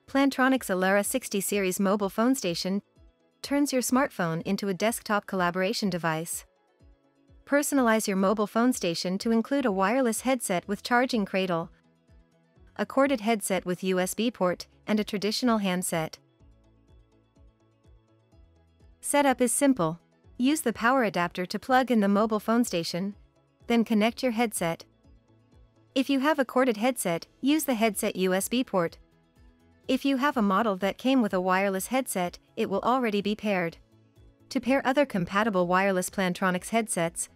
Plantronics Alera 60 series mobile phone station turns your smartphone into a desktop collaboration device. Personalize your mobile phone station to include a wireless headset with charging cradle, a corded headset with USB port, and a traditional handset. Setup is simple. Use the power adapter to plug in the mobile phone station, then connect your headset. If you have a corded headset, use the headset USB port. If you have a model that came with a wireless headset, it will already be paired. To pair other compatible wireless Plantronics headsets,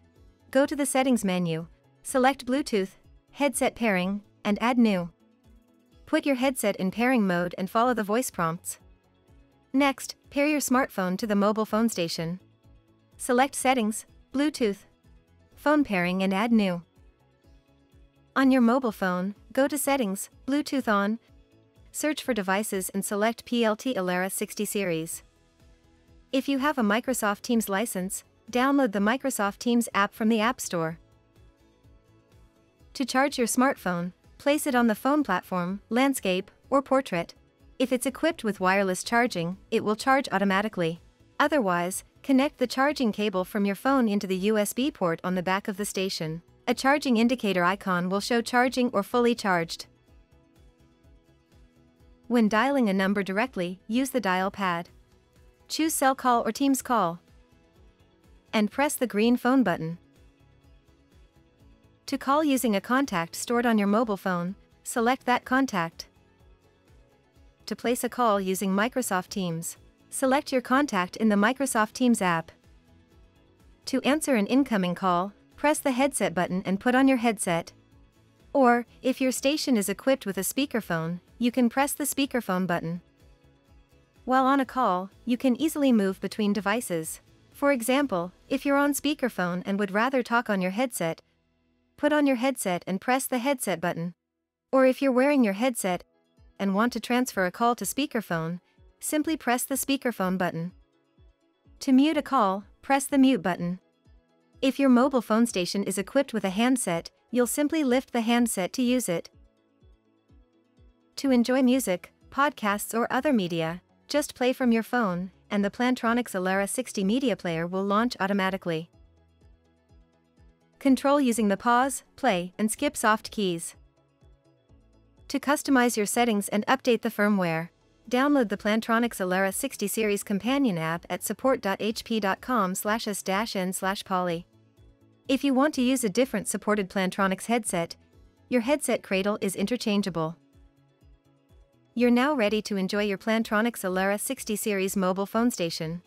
go to the Settings menu, select Bluetooth, Headset Pairing, and Add New. Put your headset in pairing mode and follow the voice prompts. Next, pair your smartphone to the mobile phone station. Select Settings, Bluetooth, Phone Pairing and Add New. On your mobile phone, go to Settings, Bluetooth On, search for devices and select PLT Alera 60 series. If you have a Microsoft Teams license, download the Microsoft Teams app from the App Store. To charge your smartphone, place it on the phone platform, landscape, or portrait. If it's equipped with wireless charging, it will charge automatically. Otherwise, connect the charging cable from your phone into the USB port on the back of the station. A charging indicator icon will show charging or fully charged. When dialing a number directly, use the dial pad. Choose Cell Call or Teams Call, and press the green phone button. To call using a contact stored on your mobile phone, select that contact. To place a call using Microsoft Teams, select your contact in the Microsoft Teams app. To answer an incoming call, press the headset button and put on your headset. Or, if your station is equipped with a speakerphone, you can press the speakerphone button. While on a call, you can easily move between devices. For example, if you're on speakerphone and would rather talk on your headset, put on your headset and press the headset button. Or if you're wearing your headset and want to transfer a call to speakerphone, simply press the speakerphone button. To mute a call, press the mute button. If your mobile phone station is equipped with a handset, you'll simply lift the handset to use it. To enjoy music, podcasts or other media, just play from your phone, and the Plantronics Alera 60 media player will launch automatically. Control using the pause, play, and skip soft keys. To customize your settings and update the firmware, download the Plantronics Alera 60 series companion app at support.hp.com/s-n/poly. If you want to use a different supported Plantronics headset, your headset cradle is interchangeable. You're now ready to enjoy your Plantronics Alera 60 series mobile phone station.